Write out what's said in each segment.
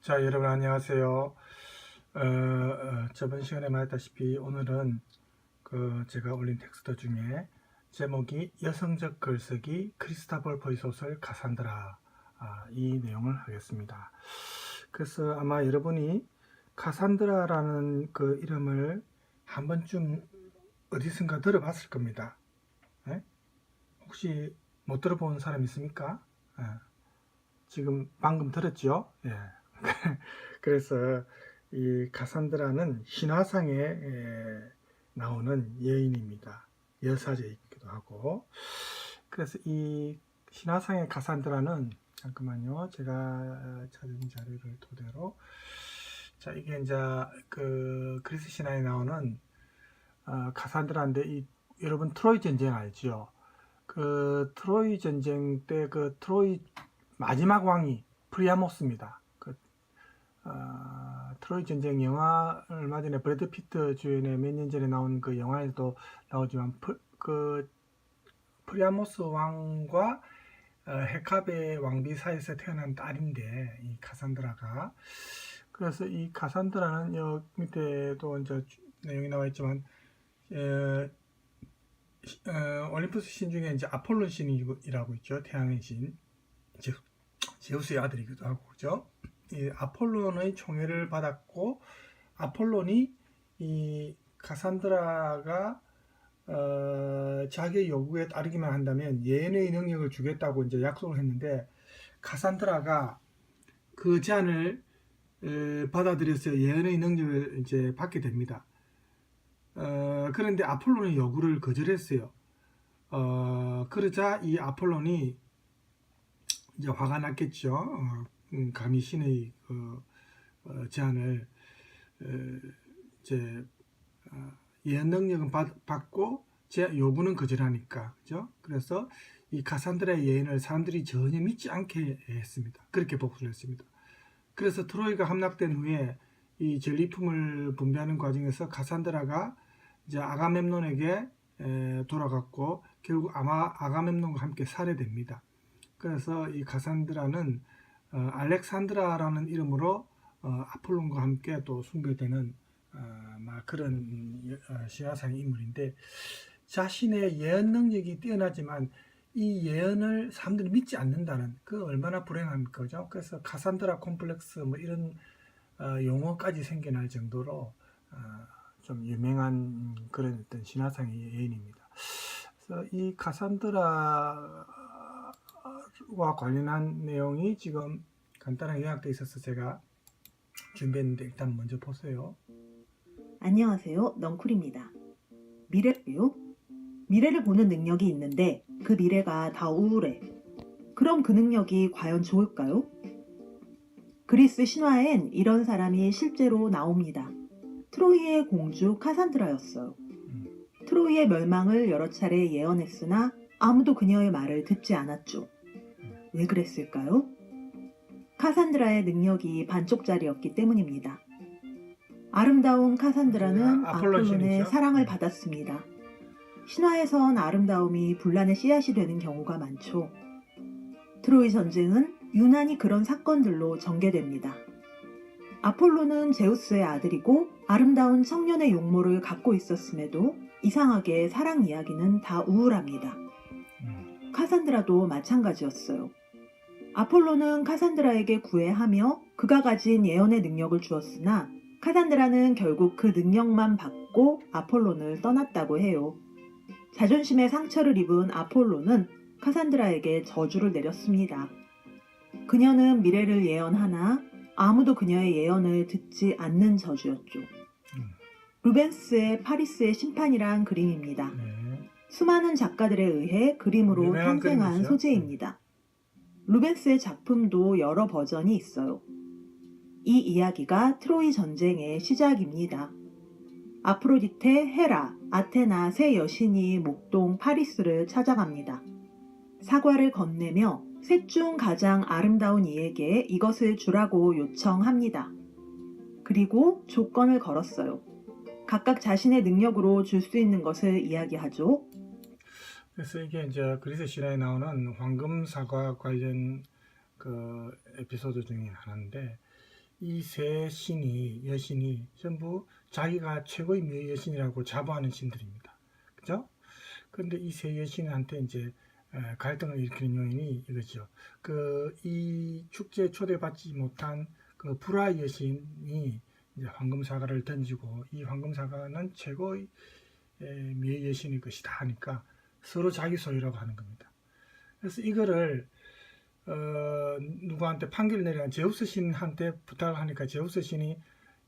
자, 여러분 안녕하세요. 저번 시간에 말했다시피 오늘은 제가 올린 텍스트 중에 제목이 여성적 글쓰기 크리스토퍼 포이 소설 카산드라, 이 내용을 하겠습니다. 그래서 아마 여러분이 카산드라라는 그 이름을 한 번쯤 어디선가 들어봤을 겁니다. 네? 혹시 못 들어본 사람 있습니까? 지금 방금 들었죠? 예. 그래서 이 카산드라는 신화상에 나오는 여인입니다. 여사제이기도 하고. 그래서 이 신화상의 카산드라는, 잠깐만요, 제가 찾은 자료를 토대로, 자, 이게 이제 그리스 신화에 나오는 카산드라인데, 여러분 트로이 전쟁 알죠? 그 트로이 전쟁 때 그 트로이 마지막 왕이 프리아모스입니다. 트로이 전쟁 영화 얼마 전에 브래드 피트 주연의 몇 년 전에 나온 그 영화에도 나오지만 프리아모스 왕과 헤카베 왕비 사이에서 태어난 딸인데, 이 카산드라가. 그래서 이 카산드라는 여기 밑에도 이제 내용이 나와 있지만 올림푸스 신 중에 이제 아폴론 신이라고 있죠. 태양의 신, 제우스의 아들이기도 하고, 그죠? 이 아폴론의 총애를 받았고, 아폴론이 이 카산드라가 자기의 요구에 따르기만 한다면 예언의 능력을 주겠다고 이제 약속을 했는데, 카산드라가 그 제안을 받아들여서 예언의 능력을 이제 받게 됩니다. 그런데 아폴론의 요구를 거절했어요. 그러자 이 아폴론이 이제 화가 났겠죠. 감히 신의 제안을 이제 예언 능력은 받고 제 요구는 거절하니까, 그죠? 그래서 이 카산드라의 예언을 사람들이 전혀 믿지 않게 했습니다. 그렇게 복수를 했습니다. 그래서 트로이가 함락된 후에 이 전리품을 분배하는 과정에서 카산드라가 이제 아가멤논에게 돌아갔고, 결국 아가멤논과 함께 살해됩니다. 그래서 이 카산드라는 알렉산드라라는 이름으로 아폴론과 함께 또 숭배되는 그런 신화상의 인물인데, 자신의 예언 능력이 뛰어나지만 이 예언을 사람들이 믿지 않는다는, 그 얼마나 불행한 거죠. 그래서 카산드라 콤플렉스 뭐 이런 용어까지 생겨날 정도로 좀 유명한 그런 어떤 신화상의 여인입니다. 그래서 이 카산드라와 관련한 내용이 지금 간단하게 요약되어 있어서 제가 준비했는데, 일단 먼저 보세요. 안녕하세요. 넝쿨입니다. 미래요? 미래를 보는 능력이 있는데 그 미래가 다 우울해. 그럼 그 능력이 과연 좋을까요? 그리스 신화엔 이런 사람이 실제로 나옵니다. 트로이의 공주 카산드라였어요. 트로이의 멸망을 여러 차례 예언했으나 아무도 그녀의 말을 듣지 않았죠. 왜 그랬을까요? 카산드라의 능력이 반쪽짜리였기 때문입니다. 아름다운 카산드라는 아폴론의 사랑을 받았습니다. 신화에선 아름다움이 분란의 씨앗이 되는 경우가 많죠. 트로이 전쟁은 유난히 그런 사건들로 전개됩니다. 아폴론은 제우스의 아들이고 아름다운 청년의 용모를 갖고 있었음에도 이상하게 사랑 이야기는 다 우울합니다. 카산드라도 마찬가지였어요. 아폴론은 카산드라에게 구애하며 그가 가진 예언의 능력을 주었으나 카산드라는 결국 그 능력만 받고 아폴론을 떠났다고 해요. 자존심에 상처를 입은 아폴론은 카산드라에게 저주를 내렸습니다. 그녀는 미래를 예언하나 아무도 그녀의 예언을 듣지 않는 저주였죠. 루벤스의 파리스의 심판이란 그림입니다. 수많은 작가들에 의해 그림으로 탄생한 소재입니다. 루벤스의 작품도 여러 버전이 있어요. 이 이야기가 트로이 전쟁의 시작입니다. 아프로디테, 헤라, 아테나 세 여신이 목동 파리스를 찾아갑니다. 사과를 건네며 셋 중 가장 아름다운 이에게 이것을 주라고 요청합니다. 그리고 조건을 걸었어요. 각각 자신의 능력으로 줄 수 있는 것을 이야기하죠. 그래서 이게 이제 그리스 신화에 나오는 황금 사과 관련 그 에피소드 중에 하나인데, 이 세 신이 여신이 전부 자기가 최고의 묘의 여신이라고 자부하는 신들입니다. 그죠? 그런데 이 세 여신한테 이제 갈등을 일으키는 요인이 이거죠. 이 축제에 초대받지 못한 그 불화 여신이 이제 황금사과를 던지고 이 황금사과는 최고의 묘의 여신일 것이다 하니까 서로 자기 소유라고 하는 겁니다. 그래서 이거를 누구한테 판결을 내려간 제우스 신한테 부탁을 하니까 제우스 신이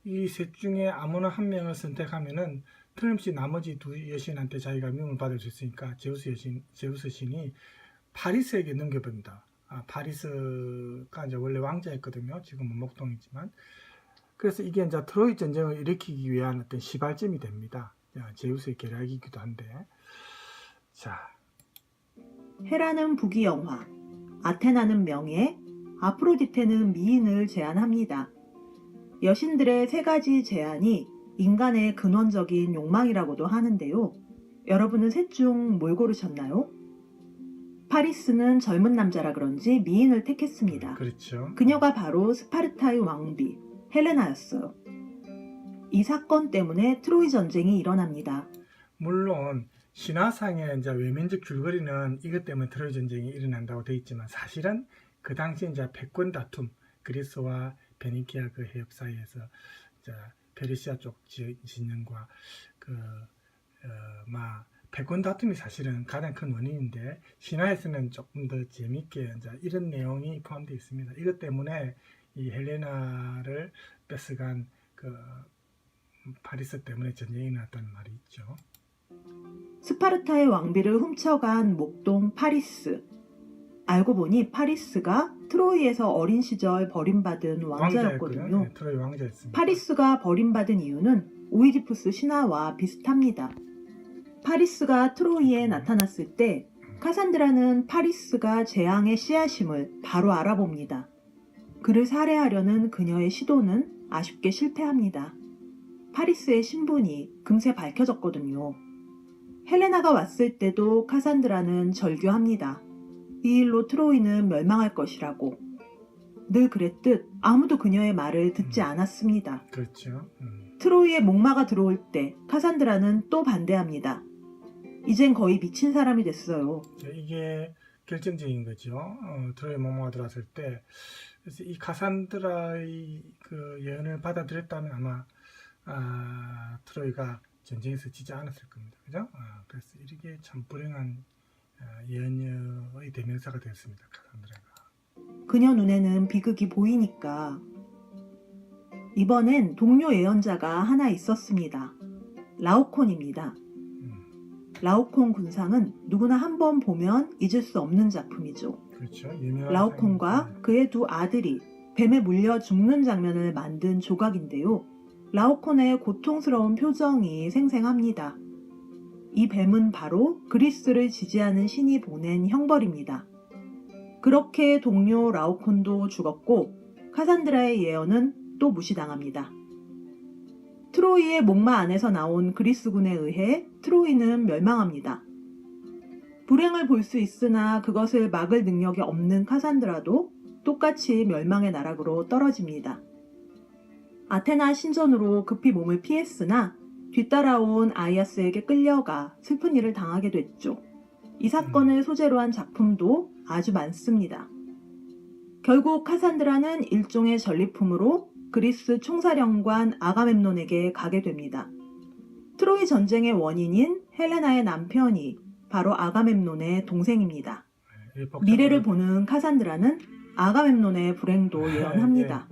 이 셋 중에 아무나 한 명을 선택하면은 틀림없이 나머지 두 여신한테 자기가 미움을 받을 수 있으니까 제우스 신이 파리스에게 넘겨봅니다. 파리스가 이제 원래 왕자였거든요. 지금은 목동이지만. 그래서 이게 이제 트로이 전쟁을 일으키기 위한 어떤 시발점이 됩니다. 제우스의 계략이기도 한데. 자. 헤라는 부귀영화, 아테나는 명예, 아프로디테는 미인을 제안합니다. 여신들의 세 가지 제안이 인간의 근원적인 욕망이라고도 하는데요. 여러분은 셋 중 뭘 고르셨나요? 파리스는 젊은 남자라 그런지 미인을 택했습니다. 그렇죠. 그녀가 바로 스파르타의 왕비 헬레나였어요. 이 사건 때문에 트로이 전쟁이 일어납니다. 물론 신화상의 이제 외면적 줄거리는 이것 때문에 트로이 전쟁이 일어난다고 되어 있지만 사실은 그 당시 이제 패권 다툼, 그리스와 베니키아 그 해협 사이에서 이제 페르시아 쪽 진영과 패권 다툼이 사실은 가장 큰 원인인데 신화에서는 조금 더 재밌게 이제 이런 내용이 포함되어 있습니다. 이것 때문에 이 헬레나를 뺏어간 파리스 때문에 전쟁이 났다는 말이 있죠. 스파르타의 왕비를 훔쳐간 목동 파리스. 알고 보니 파리스가 트로이에서 어린 시절 버림받은 왕자였거든요. 네, 트로이 왕자였습니다. 파리스가 버림받은 이유는 오이디푸스 신화와 비슷합니다. 파리스가 트로이에 나타났을 때 카산드라는 파리스가 재앙의 씨앗임을 바로 알아봅니다. 그를 살해하려는 그녀의 시도는 아쉽게 실패합니다. 파리스의 신분이 금세 밝혀졌거든요. 헬레나가 왔을 때도 카산드라는 절규합니다. 이 일로 트로이는 멸망할 것이라고. 늘 그랬듯 아무도 그녀의 말을 듣지 않았습니다. 그렇죠. 트로이에 목마가 들어올 때 카산드라는 또 반대합니다. 이젠 거의 미친 사람이 됐어요. 이게 결정적인 거죠. 트로이에 목마가 들어왔을 때 그래서 이 카산드라의 그 예언을 받아들였다면 아마 트로이가 전쟁에서 지지 않았을 겁니다. 그죠? 그래서 이렇게 참 불행한 예언의 대명사가 되었습니다. 카산드라가. 그녀 눈에는 비극이 보이니까. 이번엔 동료 예언자가 하나 있었습니다. 라오콘입니다. 라오콘 군상은 누구나 한 번 보면 잊을 수 없는 작품이죠. 그렇죠. 라오콘과 그의 두 아들이 뱀에 물려 죽는 장면을 만든 조각인데요. 라오콘의 고통스러운 표정이 생생합니다. 이 뱀은 바로 그리스를 지지하는 신이 보낸 형벌입니다. 그렇게 동료 라오콘도 죽었고 카산드라의 예언은 또 무시당합니다. 트로이의 목마 안에서 나온 그리스군에 의해 트로이는 멸망합니다. 불행을 볼 수 있으나 그것을 막을 능력이 없는 카산드라도 똑같이 멸망의 나락으로 떨어집니다. 아테나 신전으로 급히 몸을 피했으나 뒤따라온 아이아스에게 끌려가 슬픈 일을 당하게 됐죠. 이 사건을 소재로 한 작품도 아주 많습니다. 결국 카산드라는 일종의 전리품으로 그리스 총사령관 아가멤논에게 가게 됩니다. 트로이 전쟁의 원인인 헬레나의 남편이 바로 아가멤논의 동생입니다. 미래를 보는 카산드라는 아가멤논의 불행도 예언합니다.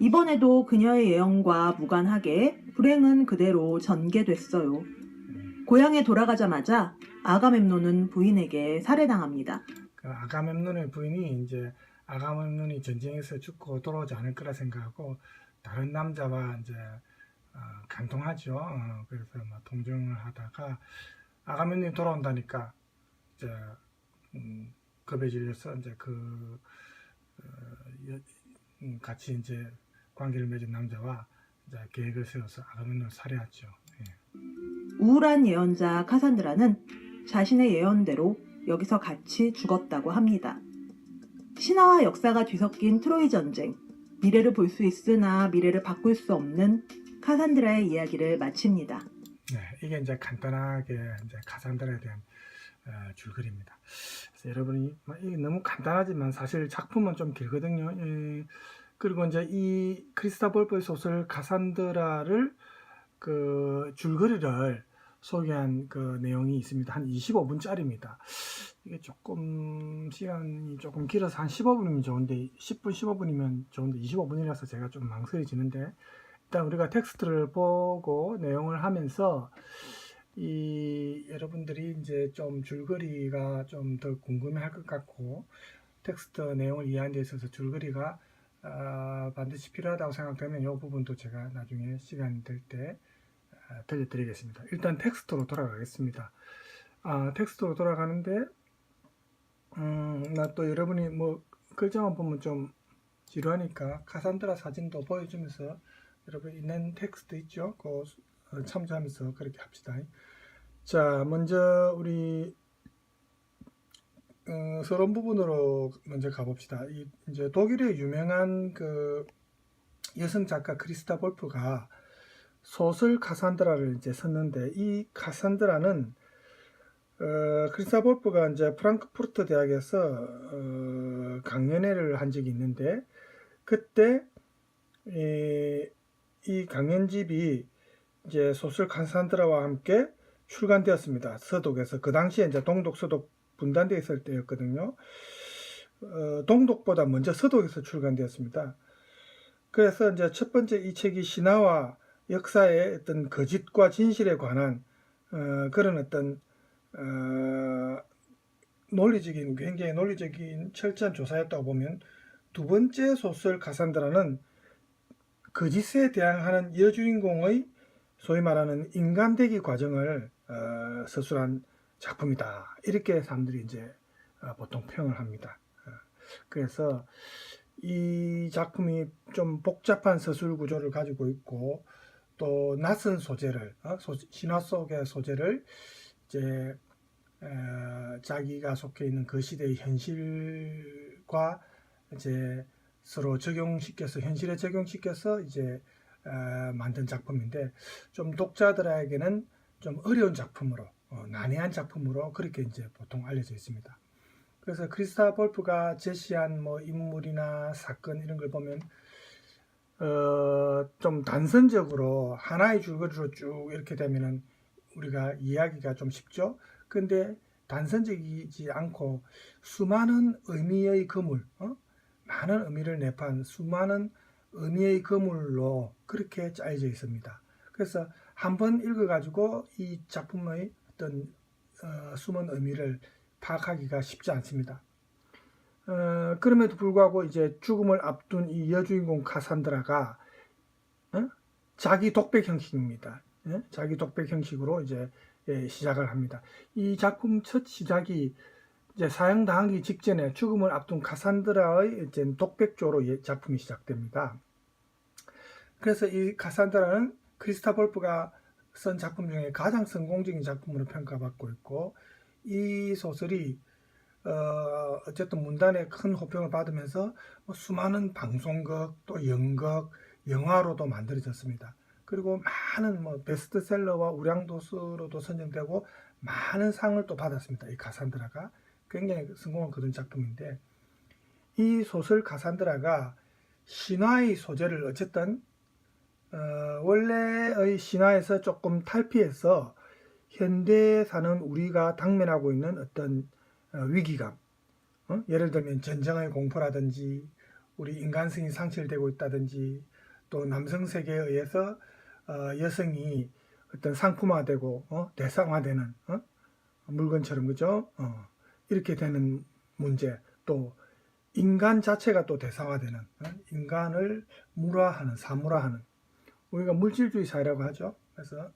이번에도 그녀의 예언과 무관하게 불행은 그대로 전개됐어요. 고향에 돌아가자마자 아가멤논은 부인에게 살해당합니다. 아가멤논의 부인이 이제 아가멤논이 전쟁에서 죽고 돌아오지 않을 거라 생각하고 다른 남자와 이제 간통하죠. 그래서 동정을 하다가 아가멤논이 돌아온다니까 이제 겁에 질려서 이제 같이 이제 관계를 맺은 남자와 이제 계획을 세워서 아가멤논을 살해하죠. 예. 우울한 예언자 카산드라는 자신의 예언대로 여기서 같이 죽었다고 합니다. 신화와 역사가 뒤섞인 트로이 전쟁. 미래를 볼 수 있으나 미래를 바꿀 수 없는 카산드라의 이야기를 마칩니다. 네, 이게 이제 간단하게 이제 카산드라에 대한 줄거리입니다. 그래서 여러분이 이게 너무 간단하지만 사실 작품은 좀 길거든요. 그리고 이제 이 크리스타 볼프의 소설 카산드라를 그 줄거리를 소개한 그 내용이 있습니다. 한 25분짜리입니다. 이게 조금 시간이 조금 길어서 한 15분이면 좋은데 10분 15분이면 좋은데 25분이라서 제가 좀 망설여지는데, 일단 우리가 텍스트를 보고 내용을 하면서 이 여러분들이 이제 좀 줄거리가 좀 더 궁금해할 것 같고, 텍스트 내용을 이해하는 데 있어서 줄거리가 반드시 필요하다고 생각되면 이 부분도 제가 나중에 시간 될 때 들려드리겠습니다. 일단 텍스트로 돌아가겠습니다. 텍스트로 돌아가는데 나 또 여러분이 뭐 글자만 보면 좀 지루하니까 카산드라 사진도 보여주면서 여러분 있는 텍스트 있죠? 그거 참조하면서 그렇게 합시다. 자, 먼저 우리 서론 부분으로 먼저 가봅시다. 이제 독일의 유명한 그 여성 작가 크리스타 볼프가 소설 카산드라를 이제 썼는데, 이 카산드라는 크리스타 볼프가 이제 프랑크푸르트 대학에서 강연회를 한 적이 있는데, 그때 이 강연집이 이제 소설 카산드라와 함께 출간되었습니다. 서독에서. 그 당시에 이제 동독, 서독 분단되어 있을 때였거든요. 동독보다 먼저 서독에서 출간되었습니다. 그래서 이제 첫 번째 이 책이 신화와 역사의 어떤 거짓과 진실에 관한 그런 어떤 논리적인, 굉장히 논리적인 철저한 조사였다고 보면, 두 번째 소설 카산드라는 거짓에 대항하는 여주인공의 소위 말하는 인간되기 과정을 서술한 작품이다. 이렇게 사람들이 이제 보통 평을 합니다. 그래서 이 작품이 좀 복잡한 서술 구조를 가지고 있고, 또 낯선 소재를, 신화 속의 소재를 이제 자기가 속해 있는 그 시대의 현실과 이제 서로 적용시켜서, 현실에 적용시켜서 이제 만든 작품인데, 좀 독자들에게는 좀 어려운 작품으로, 난해한 작품으로 그렇게 이제 보통 알려져 있습니다. 그래서 크리스타 볼프가 제시한 뭐 인물이나 사건 이런 걸 보면 좀 단선적으로 하나의 줄거리로 쭉 이렇게 되면은 우리가 이해하기가 좀 쉽죠. 근데 단선적이지 않고 수많은 의미의 그물, 많은 의미를 내포한 수많은 의미의 그물로 그렇게 짜여져 있습니다. 그래서 한번 읽어가지고 이 작품의 어떤 숨은 의미를 파악하기가 쉽지 않습니다. 그럼에도 불구하고 이제 죽음을 앞둔 이 여주인공 카산드라가 자기 독백 형식입니다. 자기 독백 형식으로 이제 시작을 합니다. 이 작품 첫 시작이 이제 사형당하기 직전에 죽음을 앞둔 카산드라의 이제 독백조로 작품이 시작됩니다. 그래서 이 카산드라는 크리스타 볼프가 쓴 작품 중에 가장 성공적인 작품으로 평가받고 있고, 이 소설이 어쨌든 문단에 큰 호평을 받으면서 뭐 수많은 방송극, 또 연극, 영화로도 만들어졌습니다. 그리고 많은 뭐 베스트셀러와 우량도서로도 선정되고 많은 상을 또 받았습니다. 이 카산드라가 굉장히 성공을 거둔 작품인데, 이 소설 카산드라가 신화의 소재를 어쨌든 원래의 신화에서 조금 탈피해서 현대에 사는 우리가 당면하고 있는 어떤 위기감, 예를 들면 전쟁의 공포라든지 우리 인간성이 상실되고 있다든지, 또 남성 세계에 의해서 여성이 어떤 상품화되고 대상화되는 물건처럼, 그죠? 이렇게 되는 문제, 또 인간 자체가 또 대상화되는, 인간을 물화하는, 사물화하는, 우리가 물질주의 사회라고 하죠. 그래서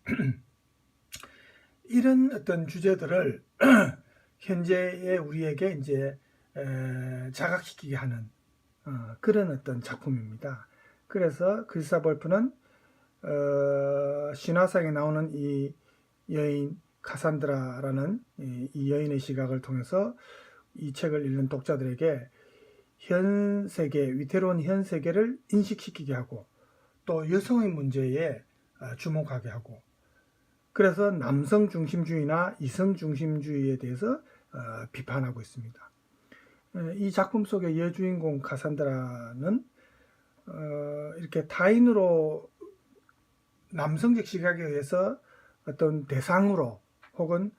이런 어떤 주제들을 현재의 우리에게 이제 자각시키게 하는 그런 어떤 작품입니다. 그래서 크리스타 볼프는 신화상에 나오는 이 여인 카산드라라는 이 여인의 시각을 통해서 이 책을 읽는 독자들에게 현 세계, 위태로운 현 세계를 인식시키게 하고 또 여성의 문제에 주목하게 하고 그래서 남성 중심주의나 이성 중심주의에 대해서 비판하고 있습니다. 이 작품 속의 여주인공 카산드라는 이렇게 타인으로 남성적 시각에 의해서 어떤 대상으로 혹은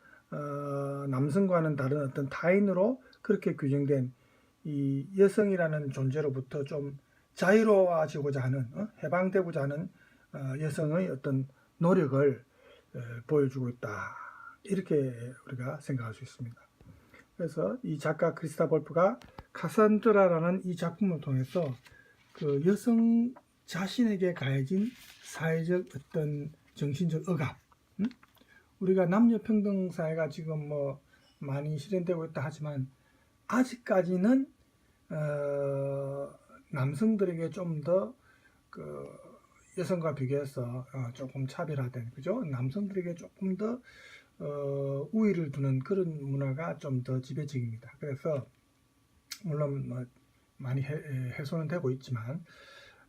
남성과는 다른 어떤 타인으로 그렇게 규정된 이 여성이라는 존재로부터 좀 자유로워지고자 하는 해방되고자 하는 여성의 어떤 노력을 보여주고 있다. 이렇게 우리가 생각할 수 있습니다. 그래서 이 작가 크리스타 볼프가 카산드라라는 이 작품을 통해서 그 여성 자신에게 가해진 사회적 어떤 정신적 억압, 우리가 남녀 평등 사회가 지금 뭐 많이 실현되고 있다 하지만 아직까지는 남성들에게 좀 더 그 여성과 비교해서 조금 차별화된, 그죠? 남성들에게 조금 더 우위를 두는 그런 문화가 좀 더 지배적입니다. 그래서 물론 뭐 많이 해소는 되고 있지만,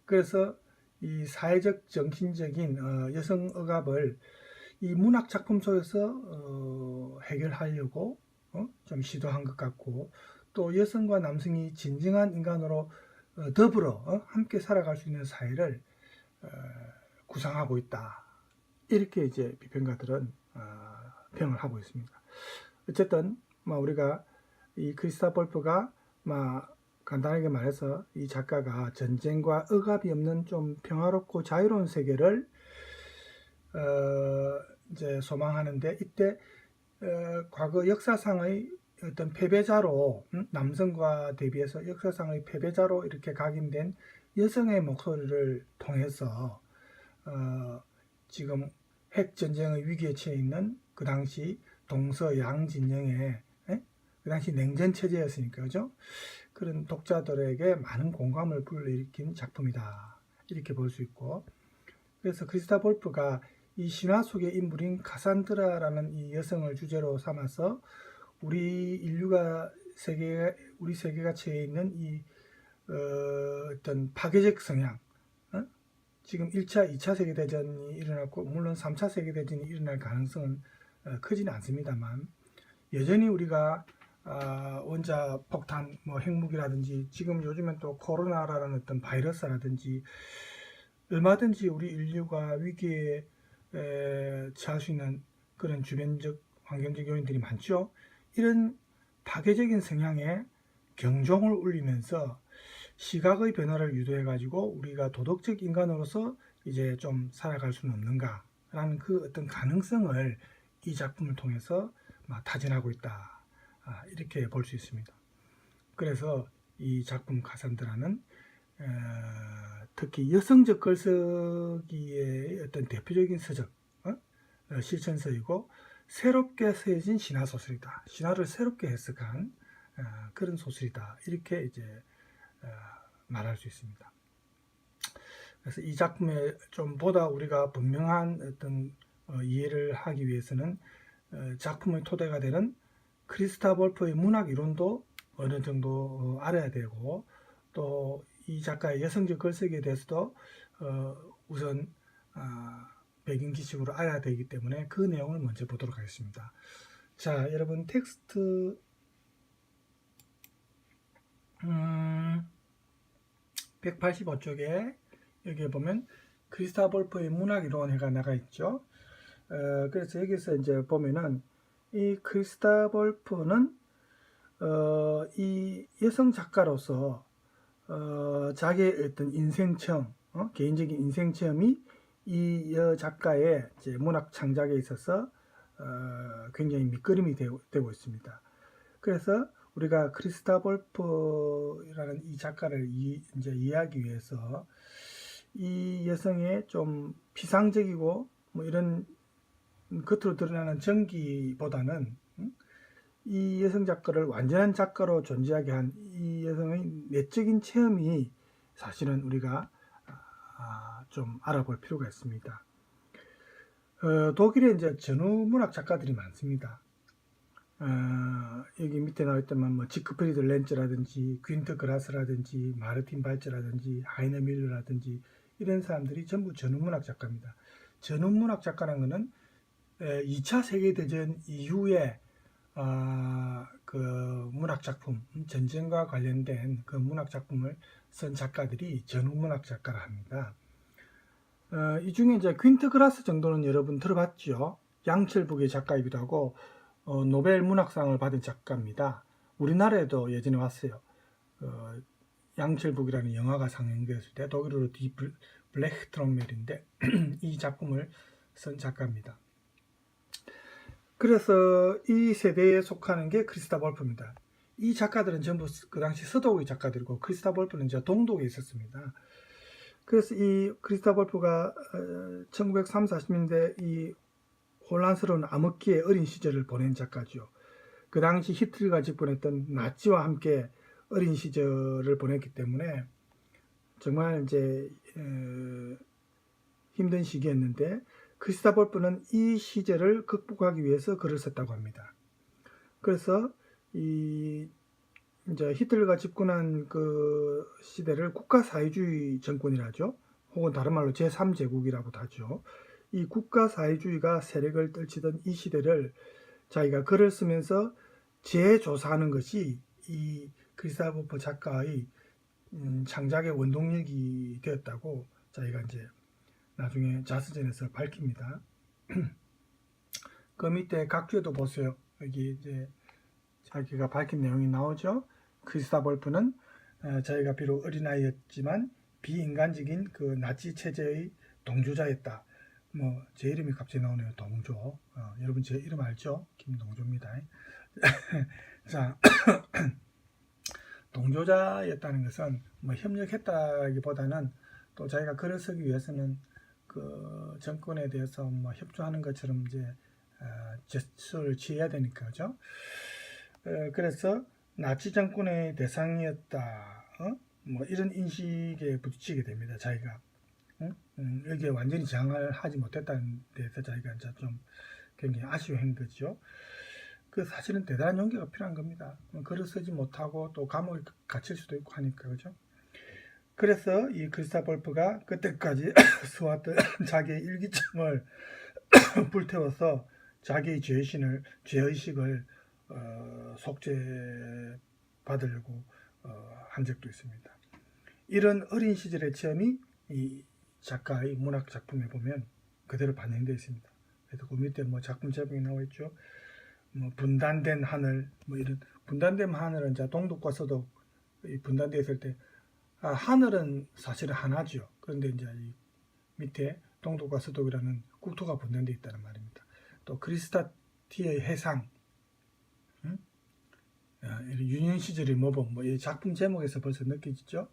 그래서 이 사회적 정신적인 여성 억압을 이 문학 작품 속에서 해결하려고 좀 시도한 것 같고, 또 여성과 남성이 진정한 인간으로 더불어 함께 살아갈 수 있는 사회를 구상하고 있다. 이렇게 이제 비평가들은 평을 하고 있습니다. 어쨌든 우리가 이 크리스타 볼프가 간단하게 말해서 이 작가가 전쟁과 억압이 없는 좀 평화롭고 자유로운 세계를 이제 소망하는데, 이때 과거 역사상의 어떤 패배자로 남성과 대비해서 역사상의 패배자로 이렇게 각인된 여성의 목소리를 통해서 지금 핵전쟁의 위기에 처해 있는 그 당시 동서양진영의 그 당시 냉전 체제였으니까, 그죠? 그런 독자들에게 많은 공감을 불러일으킨 작품이다. 이렇게 볼 수 있고, 그래서 크리스타 볼프가 이 신화 속의 인물인 카산드라라는 이 여성을 주제로 삼아서 우리 세계가 처해 있는 이 어떤 파괴적 성향, 지금 1차, 2차 세계대전이 일어났고 물론 3차 세계대전이 일어날 가능성은 크지는 않습니다만, 여전히 우리가 원자 폭탄, 핵무기라든지 지금 요즘엔 또 코로나라는 어떤 바이러스라든지 얼마든지 우리 인류가 위기에 처할 수 있는 그런 주변적 환경적 요인들이 많죠. 이런 파괴적인 성향에 경종을 울리면서 시각의 변화를 유도해 가지고 우리가 도덕적 인간으로서 이제 좀 살아갈 수는 없는가라는 그 어떤 가능성을 이 작품을 통해서 타진하고 있다. 이렇게 볼 수 있습니다. 그래서 이 작품 카산드라는 특히 여성적 글쓰기의 어떤 대표적인 서적, 실천서이고 새롭게 쓰여진 신화 소설이다. 신화를 새롭게 해석한 그런 소설이다. 이렇게 이제 말할 수 있습니다. 그래서 이 작품에 좀 보다 우리가 분명한 어떤 이해를 하기 위해서는 작품의 토대가 되는 크리스타 볼프의 문학 이론도 어느 정도 알아야 되고, 또 이 작가의 여성적 글쓰기에 대해서도 우선 배경 지식으로 알아야 되기 때문에 그 내용을 먼저 보도록 하겠습니다. 자, 여러분 텍스트 185쪽에 여기에 보면 크리스타 볼프의 문학 이론회가 나가 있죠. 그래서 여기서 이제 보면은 이 크리스타 볼프는 이 여성 작가로서 자기의 어떤 인생 체험, 개인적인 인생 체험이 이 작가의 이제 문학 창작에 있어서 굉장히 밑거름이 되고 있습니다. 그래서 우리가 크리스타 볼프라는 이 작가를 이제 이해하기 위해서 이 여성의 좀 피상적이고 이런 겉으로 드러나는 전기보다는 이 여성 작가를 완전한 작가로 존재하게 한 이 여성의 내적인 체험이 사실은 우리가 좀 알아볼 필요가 있습니다. 독일에 이제 전후 문학 작가들이 많습니다. 여기 밑에 나와 있다만 뭐 지크프리드 렌츠라든지 퀸트 그라스라든지 마르틴 발츠라든지 하이너 밀러라든지 이런 사람들이 전부 전후문학 작가입니다. 전후문학 작가라는 것은 2차 세계대전 이후에 그 문학 작품, 전쟁과 관련된 그 문학 작품을 쓴 작가들이 전후문학 작가라 합니다. 이 중에 이제 퀸트 그라스 정도는 여러분 들어봤죠. 양철북의 작가이기도 하고 노벨 문학상을 받은 작가입니다. 우리나라에도 예전에 왔어요. 양철북이라는 영화가 상영되었을 때 독일어로 디 블랙트롬멜인데 이 작품을 쓴 작가입니다. 그래서 이 세대에 속하는 게 크리스타 볼프입니다. 이 작가들은 전부 그 당시 서독의 작가들이고 크리스타 볼프는 이제 동독에 있었습니다. 그래서 이 크리스타 볼프가 1930, 40년대 이 혼란스러운 암흑기의 어린 시절을 보낸 작가죠. 그 당시 히틀러가 집권했던 나치와 함께 어린 시절을 보냈기 때문에 정말 이제 힘든 시기였는데 크리스타 볼프는 이 시절을 극복하기 위해서 글을 썼다고 합니다. 그래서 이 이제 히틀러가 집권한 그 시대를 국가사회주의 정권이라죠. 혹은 다른 말로 제3제국이라고도 하죠. 이 국가사회주의가 세력을 떨치던 이 시대를 자기가 글을 쓰면서 재조사하는 것이 이 크리스타 볼프 작가의 창작의 원동력이 되었다고 자기가 이제 나중에 자서전에서 밝힙니다. 그 밑에 각주에도 보세요. 여기 이제 자기가 밝힌 내용이 나오죠. 크리스타 볼프는 자기가 비록 어린아이였지만 비인간적인 그 나치 체제의 동조자였다. 뭐 제 이름이 갑자기 나오네요. 동조. 여러분 제 이름 알죠? 김동조입니다. 자, 동조자였다는 것은 뭐 협력했다기보다는 또 자기가 글을 쓰기 위해서는 그 정권에 대해서 뭐 협조하는 것처럼 이제 제스처를 취해야 되니까, 그죠? 그래서 나치 정권의 대상이었다, 뭐 이런 인식에 부딪히게 됩니다. 자기가 여기에 완전히 저항을 하지 못했다는 데서 자기가 이제 좀 굉장히 아쉬워한 거죠. 그 사실은 대단한 용기가 필요한 겁니다. 글을 쓰지 못하고 또 감옥에 갇힐 수도 있고 하니까, 그죠? 그래서 이 크리스타 볼프가 그때까지 써왔던 자기의 일기장을 불태워서 자기의 죄의식을 속죄받으려고 한 적도 있습니다. 이런 어린 시절의 체험이 이 작가의 문학 작품에 보면 그대로 반영되어 있습니다. 그래서 그 밑에 뭐 작품 제목이 나와 있죠. 뭐 분단된 하늘, 뭐 이런 분단된 하늘은 이제 동독과 서독 분단되어 있을 때 하늘은 사실은 하나죠. 그런데 이제 이 밑에 동독과 서독이라는 국토가 분단되어 있다는 말입니다. 또 크리스타티의 해상, 유년 시절의 모범, 뭐 이 작품 제목에서 벌써 느껴지죠.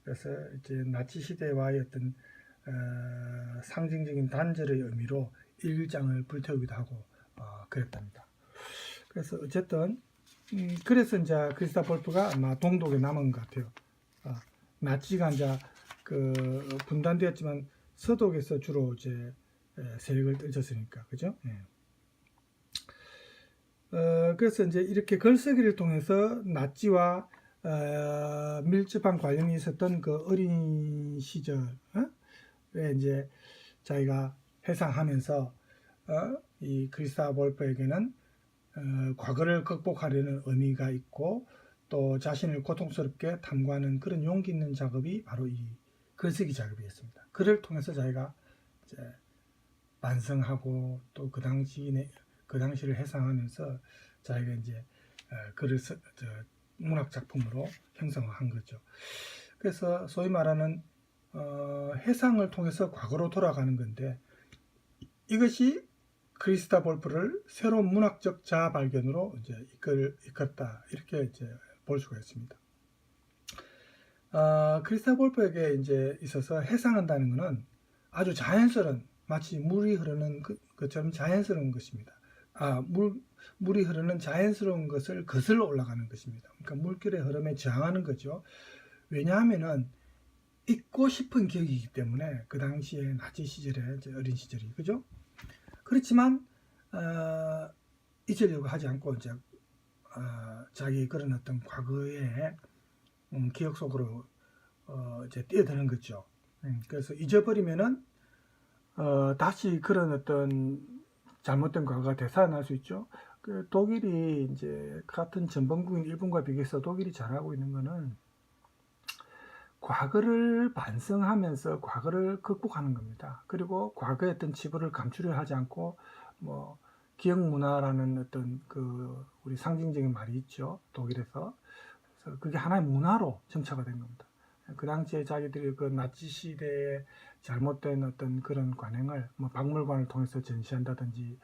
그래서 이제 나치 시대와의 어떤 상징적인 단절의 의미로 일장을 불태우기도 하고 그랬답니다. 그래서 어쨌든 그래서 이제 크리스타 볼프가 아마 동독에 남은 것 같아요. 나치가 이제 그 분단되었지만 서독에서 주로 이제 세력을 떨쳤으니까, 그죠? 그래서 이제 이렇게 글쓰기를 통해서 나치와 밀접한 관련이 있었던 그 어린 시절에 이제 자기가 회상하면서 이 크리스타 볼프에게는 과거를 극복하려는 의미가 있고 또 자신을 고통스럽게 탐구하는 그런 용기 있는 작업이 바로 이 글쓰기 작업이었습니다. 글을 통해서 자기가 이제 반성하고 또 그 당시를 회상하면서 자기가 이제 글을 문학 작품으로 형성한 거죠. 그래서 소위 말하는 해상을 통해서 과거로 돌아가는 건데 이것이 크리스타 볼프를 새로운 문학적 자아 발견으로 이제 이끌었다 이렇게 이제 볼 수가 있습니다. 크리스타 볼프에게 이제 있어서 해상한다는 것은 아주 자연스러운 마치 물이 흐르는 것처럼 자연스러운 것입니다. 물이 흐르는 자연스러운 것을 거슬러 올라가는 것입니다. 그러니까 물결의 흐름에 저항하는 거죠. 왜냐하면은 잊고 싶은 기억이기 때문에 그 당시에 나치 시절에 어린 시절이 그죠? 그렇지만 잊으려고 하지 않고 이제 자기 그런 어떤 과거의 기억 속으로 이제 뛰어드는 거죠. 그래서 잊어버리면은 다시 그런 어떤 잘못된 과거가 되살아날 수 있죠. 그 독일이 이제 같은 전범국인 일본과 비교해서 독일이 잘하고 있는 거는 과거를 반성하면서 과거를 극복하는 겁니다. 그리고 과거의 어떤 치부를 감추려 하지 않고 뭐 기억 문화라는 어떤 그 우리 상징적인 말이 있죠. 독일에서. 그래서 그게 하나의 문화로 정착이 된 겁니다. 그 당시에 자기들이 그 나치 시대에 잘못된 어떤 그런 관행을 뭐 박물관을 통해서 전시한다든지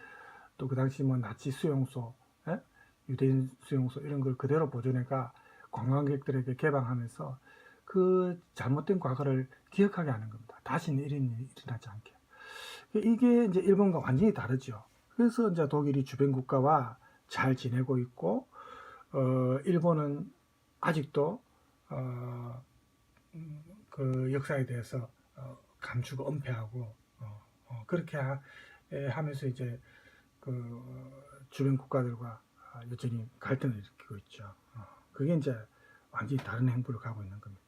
또 그 당시 뭐 나치 수용소, 유대인 수용소 이런 걸 그대로 보존해가 관광객들에게 개방하면서 그 잘못된 과거를 기억하게 하는 겁니다. 다시는 이런 일이 일어나지 않게. 이게 이제 일본과 완전히 다르죠. 그래서 이제 독일이 주변 국가와 잘 지내고 있고, 일본은 아직도 그 역사에 대해서 감추고 은폐하고 그렇게 하면서 이제 그 주변 국가들과 여전히 갈등을 일으키고 있죠. 그게 이제 완전히 다른 행보를 가고 있는 겁니다.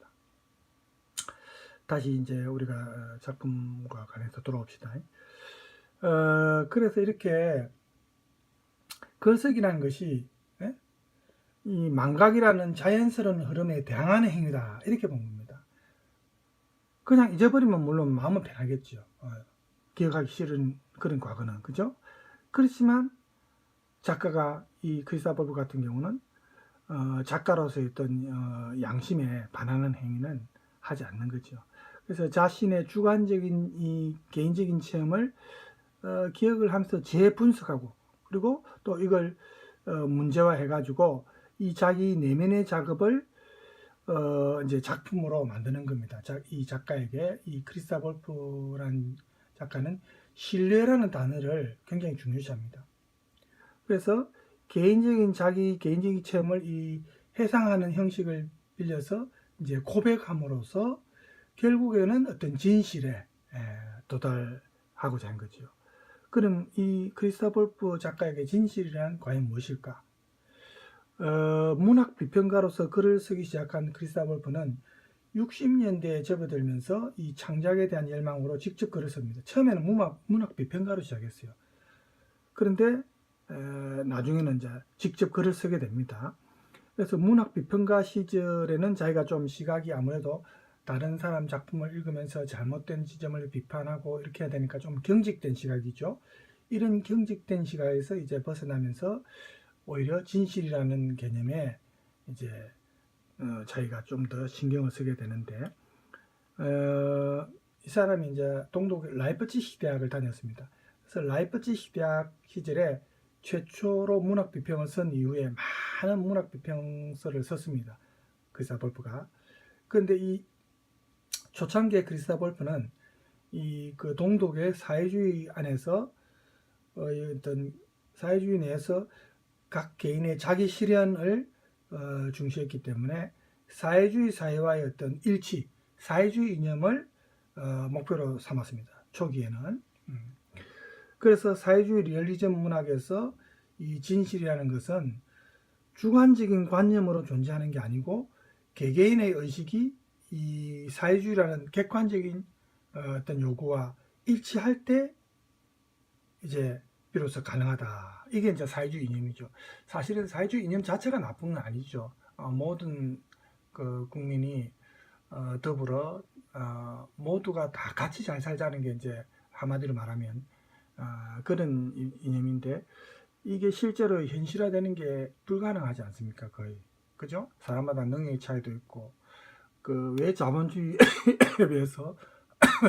다시 이제 우리가 작품과 관해서 돌아옵시다. 그래서 이렇게 글쓰기라는 것이 이 망각이라는 자연스러운 흐름에 대항하는 행위다 이렇게 본 겁니다. 그냥 잊어버리면 물론 마음은 편하겠죠. 기억하기 싫은 그런 과거는, 그죠? 그렇지만 작가가 이 크리스토퍼 볼프 같은 경우는 작가로서의 어떤 양심에 반하는 행위는 하지 않는 거죠. 그래서 자신의 주관적인 이 개인적인 체험을 기억을 하면서 재분석하고 그리고 또 이걸 문제화해 가지고 이 자기 내면의 작업을 이제 작품으로 만드는 겁니다. 이 작가에게 이 크리스토퍼 볼프라는 작가는 신뢰라는 단어를 굉장히 중요시합니다. 그래서 자기 개인적인 체험을 이 해상하는 형식을 빌려서 이제 고백함으로써 결국에는 어떤 진실에 도달하고자 한 거죠. 그럼 이 크리스토퍼 볼프 작가에게 진실이란 과연 무엇일까? 문학 비평가로서 글을 쓰기 시작한 크리스토퍼 볼프는 60년대에 접어들면서 이 창작에 대한 열망으로 직접 글을 씁니다. 처음에는 문학 비평가로 시작했어요. 그런데 나중에는 이제 직접 글을 쓰게 됩니다. 그래서 문학 비평가 시절에는 자기가 좀 시각이 아무래도 다른 사람 작품을 읽으면서 잘못된 지점을 비판하고 이렇게 해야 되니까 좀 경직된 시각이죠. 이런 경직된 시각에서 이제 벗어나면서 오히려 진실이라는 개념에 이제 자기가 좀 더 신경을 쓰게 되는데 이 사람이 이제 동독 라이프치히 대학을 다녔습니다. 그래서 라이프치히 대학 시절에 최초로 문학 비평을 쓴 이후에 많은 문학 비평서를 썼습니다. 크리스토퍼 볼프가. 그런데 이 초창기의 크리스토퍼 볼프는 이 그 동독의 사회주의 안에서 어떤 사회주의 내에서 각 개인의 자기 실현을 중시했기 때문에 사회주의 사회와의 어떤 일치, 사회주의 이념을 목표로 삼았습니다. 초기에는. 그래서 사회주의 리얼리즘 문학에서 이 진실이라는 것은 주관적인 관념으로 존재하는 게 아니고 개개인의 의식이 이 사회주의라는 객관적인 어떤 요구와 일치할 때 이제 비로소 가능하다. 이게 이제 사회주의 이념이죠. 사실은 사회주의 이념 자체가 나쁜 건 아니죠. 모든 그 국민이 더불어 모두가 다 같이 잘 살자는 게 이제 한마디로 말하면 그런 이념인데 이게 실제로 현실화되는 게 불가능하지 않습니까? 거의. 그죠? 사람마다 능력의 차이도 있고 그 왜 자본주의에 비해서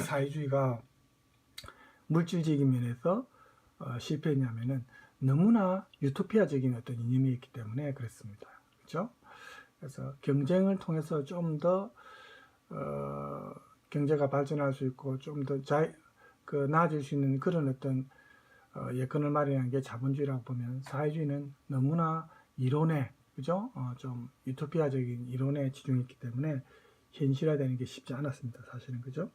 사회주의가 물질적인 면에서 실패했냐면은 너무나 유토피아적인 어떤 이념이 있기 때문에 그렇습니다. 그렇죠? 그래서 경쟁을 통해서 좀 더 경제가 발전할 수 있고 좀 더 나아질 수 있는 그런 어떤 예컨을 마련하는 게 자본주의라고 보면 사회주의는 너무나 이론에 그죠? 좀 유토피아적인 이론에 치중했기 때문에 현실화되는 게 쉽지 않았습니다. 사실은 그죠?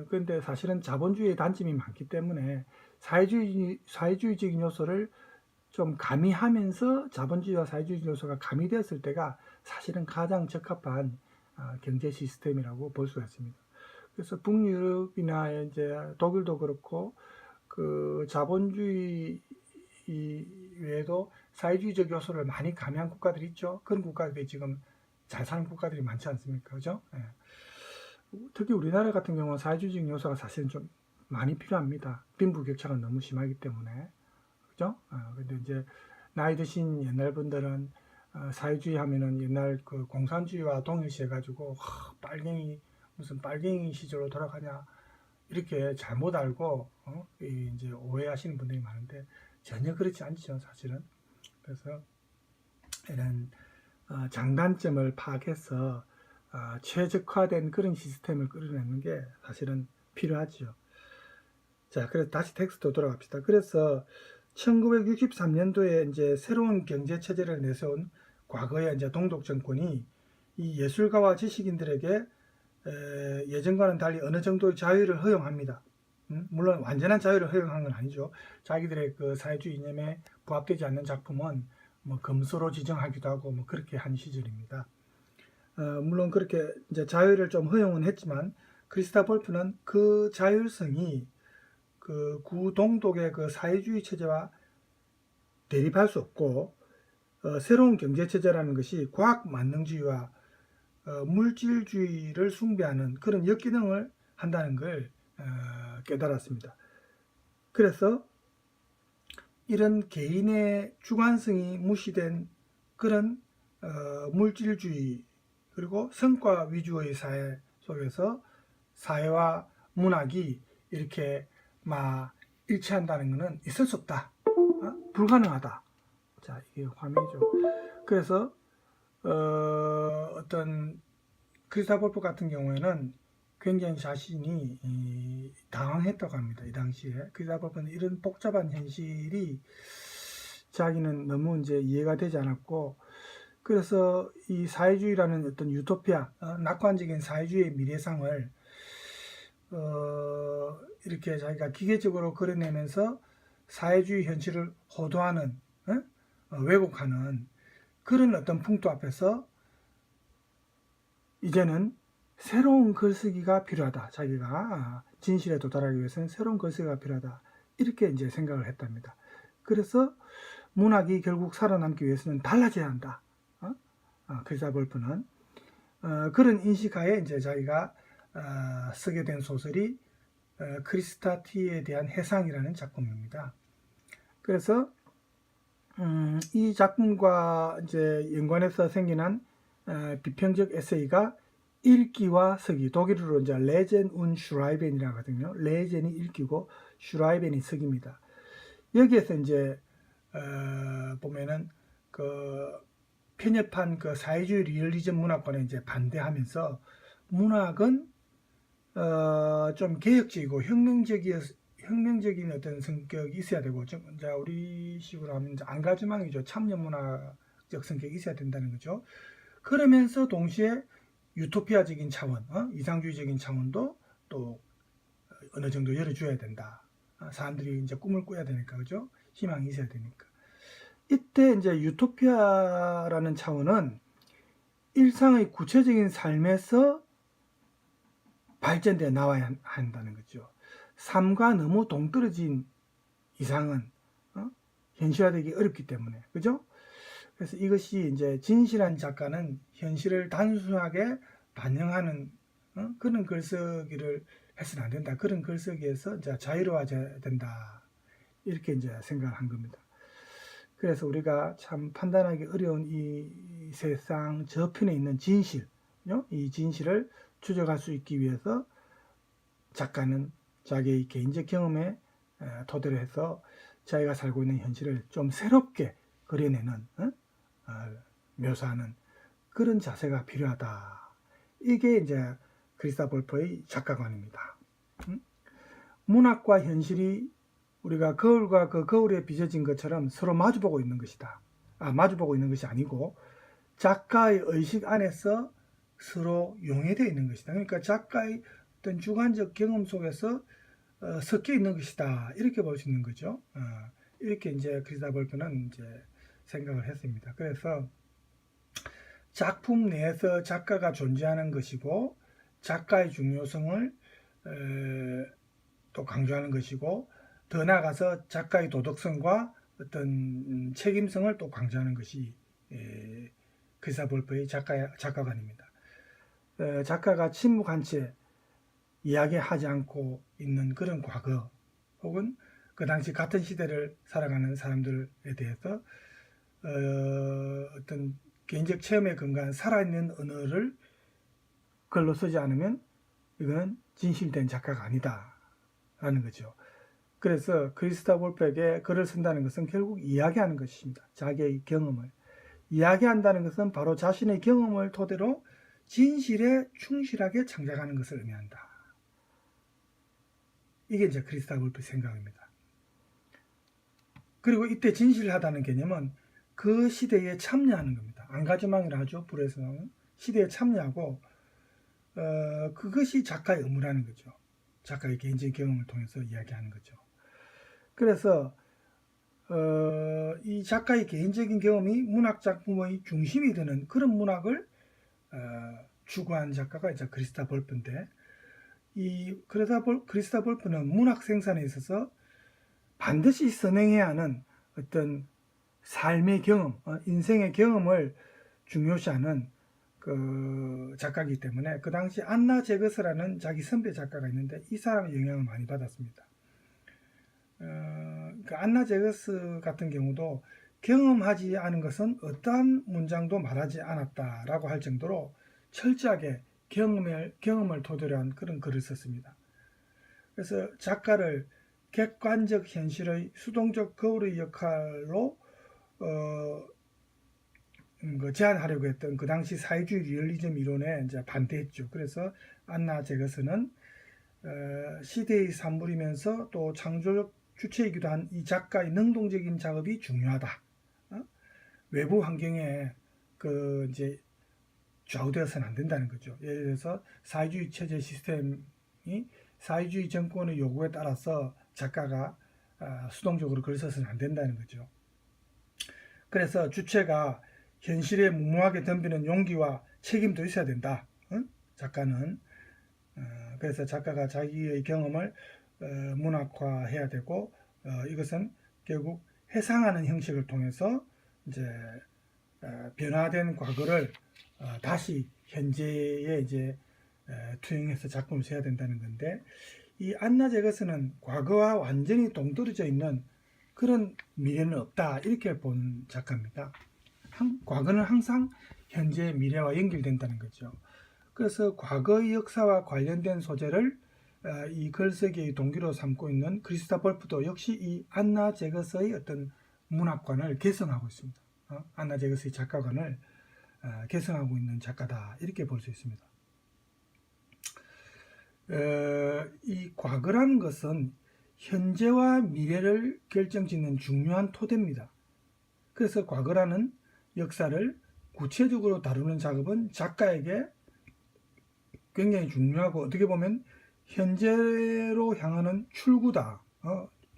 그런데 사실은 자본주의의 단점이 많기 때문에 사회주의적인 요소를 좀 가미하면서 자본주의와 사회주의 요소가 가미되었을 때가 사실은 가장 적합한 경제 시스템이라고 볼 수가 있습니다. 그래서 북유럽이나 이제 독일도 그렇고 그 자본주의 외에도 사회주의적 요소를 많이 가미한 국가들이 있죠. 그런 국가들이 지금 잘 사는 국가들이 많지 않습니까? 그죠? 예. 특히 우리나라 같은 경우는 사회주의적 요소가 사실은 좀 많이 필요합니다. 빈부격차가 너무 심하기 때문에. 그죠? 근데 이제 나이 드신 옛날 분들은 사회주의 하면은 옛날 그 공산주의와 동일시 해가지고 빨갱이 무슨 빨갱이 시절로 돌아가냐 이렇게 잘못 알고 이제 오해하시는 분들이 많은데 전혀 그렇지 않죠, 사실은. 그래서 이런 장단점을 파악해서 최적화된 그런 시스템을 끌어내는 게 사실은 필요하죠. 자, 그래서 다시 텍스트로 돌아갑시다. 그래서 1963년도에 이제 새로운 경제 체제를 내세운 과거의 이제 동독 정권이 이 예술가와 지식인들에게 예전과는 달리 어느 정도의 자유를 허용합니다. 물론 완전한 자유를 허용한 건 아니죠. 자기들의 그 사회주의 이념에 부합되지 않는 작품은 뭐 금수로 지정하기도 하고 뭐 그렇게 한 시절입니다. 물론 그렇게 이제 자유를 좀 허용은 했지만 크리스타 볼프는 그 자율성이 그 구동독의 그 사회주의 체제와 대립할 수 없고 새로운 경제 체제라는 것이 과학 만능주의와 물질주의를 숭배하는 그런 역기능을 한다는 걸 깨달았습니다. 그래서 이런 개인의 주관성이 무시된 그런 물질주의 그리고 성과 위주의 사회 속에서 사회와 문학이 이렇게 막 일치한다는 것은 있을 수 없다. 불가능하다. 자, 이게 화면이죠. 그래서 어떤 크리스타 볼프 같은 경우에는 굉장히 자신이 당황했다고 합니다. 이 당시에 크리스타 볼프는 이런 복잡한 현실이 자기는 너무 이제 이해가 되지 않았고, 그래서 이 사회주의라는 어떤 유토피아, 낙관적인 사회주의의 미래상을 이렇게 자기가 기계적으로 그려내면서 사회주의 현실을 호도하는, 왜곡하는 그런 어떤 풍토 앞에서 이제는 새로운 글쓰기가 필요하다. 자기가 진실에 도달하기 위해서는 새로운 글쓰기가 필요하다. 이렇게 이제 생각을 했답니다. 그래서 문학이 결국 살아남기 위해서는 달라져야 한다. 크리스타 볼프는 그런 인식하에 이제 자기가 쓰게 된 소설이 크리스타티에 대한 해상이라는 작품입니다. 그래서 이 작품과 이제 연관해서 생긴 비평적 에세이가 읽기와 쓰기, 독일어로 이제 레젠 운 슈라이벤이라고 하거든요. 레젠이 읽기고 슈라이벤이 쓰기입니다. 여기에서 이제 보면은 그 편협한 그 사회주의 리얼리즘 문화권에 이제 반대하면서 문학은 좀 개혁적이고 혁명적인 어떤 성격이 있어야 되고, 이제 우리 식으로 하면 이제 앙가즈망이죠. 참여문화적 성격이 있어야 된다는 거죠. 그러면서 동시에 유토피아적인 차원, 이상주의적인 차원도 또 어느 정도 열어줘야 된다. 사람들이 이제 꿈을 꿔야 되니까, 그죠? 희망이 있어야 되니까. 이때 이제 유토피아라는 차원은 일상의 구체적인 삶에서 발전되어 나와야 한다는 거죠. 삶과 너무 동떨어진 이상은 현실화되기 어렵기 때문에, 그죠? 그래서 이것이 이제 진실한 작가는 현실을 단순하게 반영하는 그런 글쓰기를 해서는 안 된다. 그런 글쓰기에서 이제 자유로워져야 된다. 이렇게 이제 생각한 겁니다. 그래서 우리가 참 판단하기 어려운 이 세상 저편에 있는 진실, 이 진실을 추적할 수 있기 위해서 작가는 자기의 개인적 경험에 토대로 해서 자기가 살고 있는 현실을 좀 새롭게 그려내는, 묘사하는 그런 자세가 필요하다. 이게 이제 크리스타 볼프의 작가관입니다. 문학과 현실이 우리가 거울과 그 거울에 빚어진 것처럼 서로 마주보고 있는 것이다. 마주보고 있는 것이 아니고 작가의 의식 안에서 서로 용해되어 있는 것이다. 그러니까 작가의 어떤 주관적 경험 속에서 섞여 있는 것이다. 이렇게 볼 수 있는 거죠. 이렇게 이제 크리스타 볼프는 이제 생각을 했습니다. 그래서 작품 내에서 작가가 존재하는 것이고 작가의 중요성을 또 강조하는 것이고 더 나아가서 작가의 도덕성과 어떤 책임성을 또 강조하는 것이 크리스타 볼프의 작가관입니다. 작가가 침묵한 채 이야기하지 않고 있는 그런 과거 혹은 그 당시 같은 시대를 살아가는 사람들에 대해서 어떤 개인적 체험에 근거한 살아있는 언어를 글로 쓰지 않으면 이거는 진실된 작가가 아니다 라는 거죠. 그래서 크리스타 볼프에게 글을 쓴다는 것은 결국 이야기하는 것입니다. 자기의 경험을 이야기한다는 것은 바로 자신의 경험을 토대로 진실에 충실하게 창작하는 것을 의미한다. 이게 이제 크리스타 볼프의 생각입니다. 그리고 이때 진실하다는 개념은 그 시대에 참여하는 겁니다. 안가주망이라 하죠. 불에서는 시대에 참여하고 그것이 작가의 의무라는 거죠. 작가의 개인적인 경험을 통해서 이야기하는 거죠. 그래서 이 작가의 개인적인 경험이 문학 작품의 중심이 되는 그런 문학을 추구한 작가가 이제 크리스타 볼프인데 이 크리스타 볼프는 문학 생산에 있어서 반드시 선행해야 하는 어떤 삶의 경험, 인생의 경험을 중요시하는 그 작가이기 때문에 그 당시 안나 제거스라는 자기 선배 작가가 있는데 이 사람의 영향을 많이 받았습니다. 그 안나 제거스 같은 경우도 경험하지 않은 것은 어떠한 문장도 말하지 않았다라고 할 정도로 철저하게 경험을 토대로 한 그런 글을 썼습니다. 그래서 작가를 객관적 현실의 수동적 거울의 역할로 제안하려고 했던 그 당시 사회주의 리얼리즘 이론에 이제 반대했죠. 그래서 안나 제거스는 시대의 산물이면서 또 창조적 주체이기도 한 이 작가의 능동적인 작업이 중요하다. 외부 환경에 이제 좌우되어서는 안 된다는 거죠. 예를 들어서 사회주의 체제 시스템이 사회주의 정권의 요구에 따라서 작가가 수동적으로 글을 써서는 안 된다는 거죠. 그래서 주체가 현실에 무모하게 덤비는 용기와 책임도 있어야 된다. 작가는. 그래서 작가가 자기의 경험을 문학화해야 되고 이것은 결국 해상하는 형식을 통해서 이제 변화된 과거를 다시 현재에 이제 투영해서 작품을 써야 된다는 건데 이 안나 제거스는 과거와 완전히 동떨어져 있는 그런 미래는 없다 이렇게 본 작가입니다. 과거는 항상 현재의 미래와 연결된다는 거죠. 그래서 과거의 역사와 관련된 소재를 이 글쓰기의 동기로 삼고 있는 크리스타 볼프도 역시 이 안나 제거스의 어떤 문학관을 개성하고 있습니다. 안나 제거스의 작가관을 개성하고 있는 작가다 이렇게 볼 수 있습니다. 이 과거라는 것은 현재와 미래를 결정짓는 중요한 토대입니다. 그래서 과거라는 역사를 구체적으로 다루는 작업은 작가에게 굉장히 중요하고 어떻게 보면 현재로 향하는 출구다.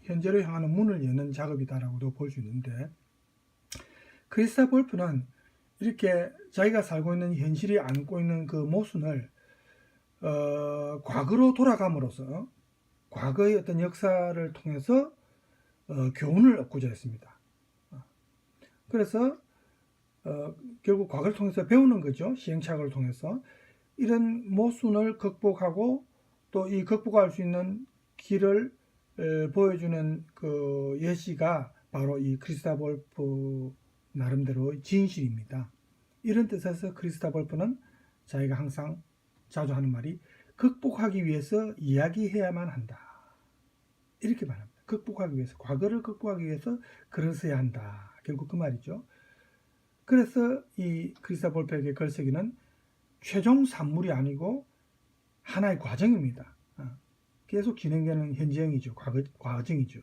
현재로 향하는 문을 여는 작업이다라고도 볼 수 있는데 크리스타 볼프는 이렇게 자기가 살고 있는 현실이 안고 있는 그 모순을 과거로 돌아감으로써 과거의 어떤 역사를 통해서 교훈을 얻고자 했습니다. 그래서 결국 과거를 통해서 배우는 거죠. 시행착오를 통해서 이런 모순을 극복하고 또 이 극복할 수 있는 길을 보여주는 그 예시가 바로 이 크리스타 볼프 나름대로의 진실입니다. 이런 뜻에서 크리스타 볼프는 자기가 항상 자주 하는 말이 극복하기 위해서 이야기해야만 한다. 이렇게 말합니다. 극복하기 위해서, 과거를 극복하기 위해서 글을 써야 한다. 결국 그 말이죠. 그래서 이 크리스타 볼프에게 글쓰기는 최종 산물이 아니고 하나의 과정입니다. 계속 진행되는 현장이죠. 과정이죠.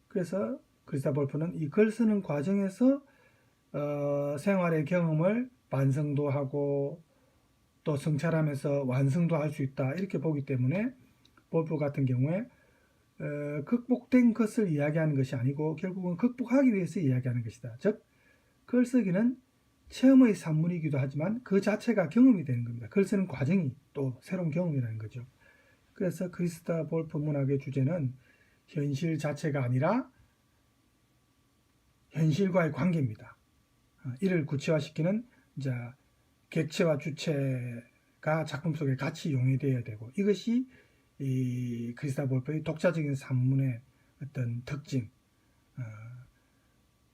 그래서 크리스타 볼프는 이 글 쓰는 과정에서 생활의 경험을 반성도 하고 또 성찰하면서 완성도 할 수 있다 이렇게 보기 때문에 볼프 같은 경우에 극복된 것을 이야기하는 것이 아니고 결국은 극복하기 위해서 이야기하는 것이다. 즉 글쓰기는 체험의 산물이기도 하지만 그 자체가 경험이 되는 겁니다. 글쓰는 과정이 또 새로운 경험이라는 거죠. 그래서 크리스타 볼프 문학의 주제는 현실 자체가 아니라 현실과의 관계입니다. 이를 구체화시키는 이제 객체와 주체가 작품 속에 같이 용해되어야 되고, 이것이 이 크리스타 볼프의 독자적인 산문의 어떤 특징.